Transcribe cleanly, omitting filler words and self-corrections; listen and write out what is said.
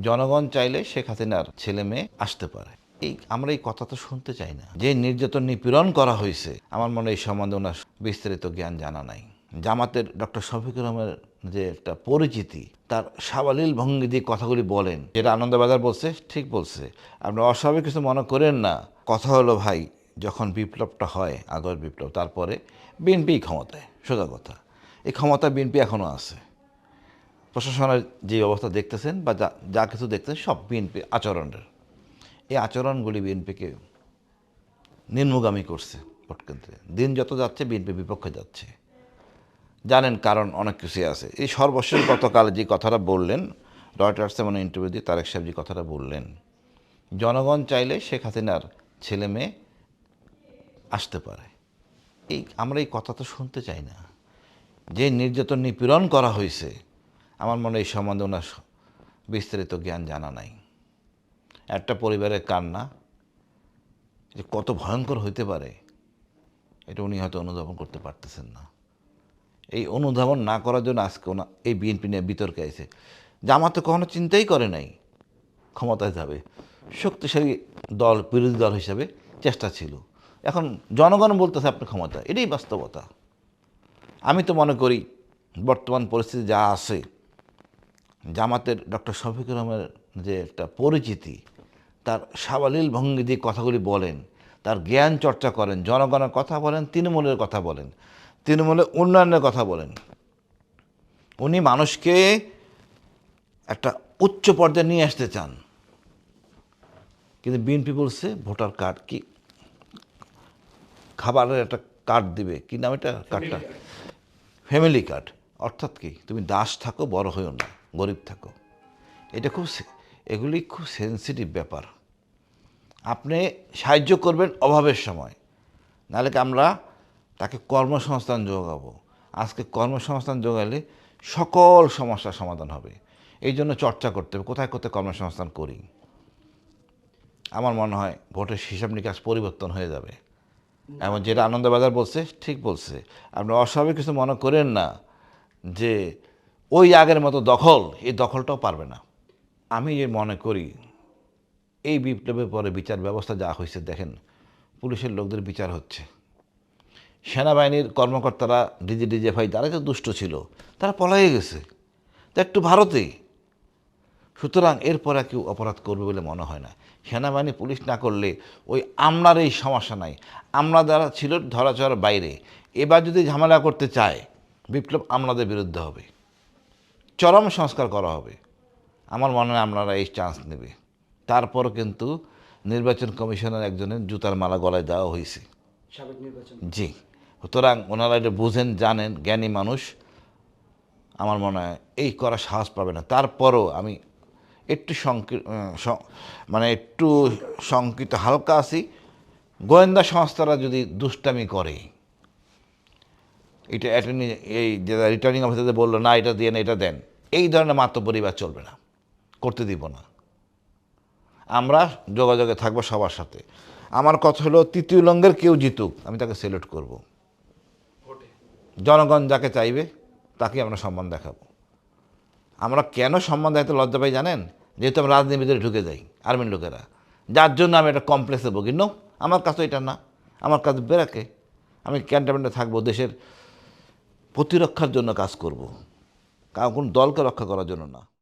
জনগণ চাইলে শেখ হাসিনার ছেলে মেয়ে আসতে পারে। আমরা এই কথা তো শুনতে চাই না। যে নির্যাতন নিপীড়ন করা হয়েছে, আমার মনে হয় এই সম্বন্ধে ওনার বিস্তারিত জ্ঞান জানা নাই। জামাতের ডক্টর শফিকুর রহমানের যে একটা পরিচিতি, তার সাবলীল ভঙ্গি দিয়ে কথাগুলি বলেন, যেটা আনন্দবাজার বলছে ঠিক বলছে। আপনি অস্বাভাবিক কিছু মনে করেন না। কথা হলো ভাই, যখন বিপ্লবটা হয়, আগস্ট বিপ্লব, তারপরে বিএনপি ক্ষমতায়, সোজা কথা। এই ক্ষমতা বিএনপি এখনও আছে। প্রশাসনের যে অবস্থা দেখতেছেন বা যা যা কিছু দেখতেছেন সব বিএনপি আচরণের। এই আচরণগুলি বিএনপিকে নিম্নগামী করছে ভোট কেন্দ্রে। দিন যত যাচ্ছে বিএনপি বিপক্ষে যাচ্ছে। জানেন কারণ অনেক কিছুই আছে। এই সর্বশেষ গতকাল যে কথাটা বললেন, রয়টার্সে মানে ইন্টারভিউ দিয়ে তারেক সাহেব যে কথাটা বললেন, জনগণ চাইলে শেখ হাসিনার ছেলে মেয়ে আসতে পারে। আমরা এই কথা তো শুনতে চাই না। যে নির্যাতন নিপীড়ন করা হয়েছে, আমার মনে হয় এই সম্বন্ধে ওনার বিস্তারিত জ্ঞান জানা নাই। একটা পরিবারের কান্না যে কত ভয়ঙ্কর হইতে পারে, এটা উনি হয়তো অনুধাবন করতে পারতেছেন না। এই অনুধাবন না করার জন্য আজকে এই বিএনপি নিয়ে বিতর্কে আছে। জামাতে কখনো চিন্তাই করে নাই ক্ষমতায় যাবে। শক্তিশালী দল, বিরোধী দল হিসেবে চেষ্টা ছিল। এখন জনগণ বলতেছে আপনি ক্ষমতা, এটাই বাস্তবতা। আমি তো মনে করি বর্তমান পরিস্থিতি যা আছে, জামাতের ডক্টর শফিকুর রহমানের যে একটা পরিচিতি, তার সাবলীল ভঙ্গি দিয়ে কথাগুলি বলেন, তার জ্ঞান চর্চা করেন, জনগণের কথা বলেন, তৃণমূলের কথা বলেন, তৃণমূলের উন্নয়নের কথা বলেন। উনি মানুষকে একটা উচ্চ পর্যায়ে নিয়ে আসতে চান। কিন্তু বিএনপি বলছে ভোটার কার্ড কি, খাবারের একটা কার্ড দিবে, কি নাম এটা কার্ডটা, ফ্যামিলি কার্ড। অর্থাৎ কি, তুমি দাস থাকো, বড় হইও না, গরিব থাকো। এটা এগুলি খুব সেন্সিটিভ ব্যাপার। আপনি সাহায্য করবেন অভাবের সময়, নাহলে কি আমরা তাকে কর্মসংস্থান যোগাবো। আজকে কর্মসংস্থান যোগালে সকল সমস্যার সমাধান হবে। এই জন্য চর্চা করতে হবে কোথায় কোথায় কর্মসংস্থান করি। আমার মনে হয় ভোটের হিসাব নিকাশ পরিবর্তন হয়ে যাবে। এমন যেটা আনন্দবাজার বলছে ঠিক বলছে। আপনি অস্বাভাবিক কিছু মনে করেন না যে ওই আগের মতো দখল, এই দখলটাও পারবে না। আমি মনে করি এই বিপ্লবের পরে বিচার ব্যবস্থা যা হয়েছে, দেখেন পুলিশের লোকদের বিচার হচ্ছে, সেনাবাহিনীর কর্মকর্তারা ডিজিএফআই যারা যে দুষ্ট ছিল তারা পলাইয়ে গেছে, তা একটু ভারতে। সুতরাং এরপরে কেউ অপরাধ করবে বলে মনে হয় না। সেনাবাহিনী পুলিশ না করলে ওই আমলার এই সমস্যা নাই। আমলা যারা ছিল ধরাছোঁয়ার বাইরে, এবার যদি ঝামেলা করতে চায় বিপ্লব আমলাদের বিরুদ্ধে হবে, চরম সংস্কার করা হবে। আমার মনে হয় আমলারা এই চান্স নেবে। তারপরও কিন্তু নির্বাচন কমিশনের একজনের জুতার মালা গলায় দেওয়া হয়েছে। জি, সুতরাং ওনারা এটা বুঝেন, জানেন, জ্ঞানী মানুষ। আমার মনে হয় এই করা সাহস পাবে না। তারপরও আমি একটু একটু শঙ্কিত হালকা আছি। গোয়েন্দা সংস্থারা যদি দুষ্টামি করে, এটা অ্যাটর্নি, এই যে রিটার্নিং অফিসারদের বললো না এটা দিয়ে না এটা দেন, এই ধরনের মাতব্বরিবাদ চলবে না, করতে দিব না। আমরা যোগাযোগে থাকবো সবার সাথে। আমার কথা হলো তৃতীয় লিঙ্গের কেউ জিতুক, আমি তাকে সেলুট করব। জনগণ যাকে চাইবে তাকে আমরা সম্মান দেখাবো। আমরা কেন সম্মান দেখাতে লজ্জা পাই জানেন? যেহেতু আমরা রাজনীতির ভিতরে ঢুকে যাই, আর্মির লোকেরা, যার জন্য আমি একটা কমপ্লেক্সে ভুগি। নো, আমার কাছে এটা না, আমার কাছে বেরাকে। আমি ক্যান্টনমেন্টে থাকবো, দেশের প্রতিরক্ষার জন্য কাজ করব, কারণ কোন দলকে রক্ষা করার জন্য না।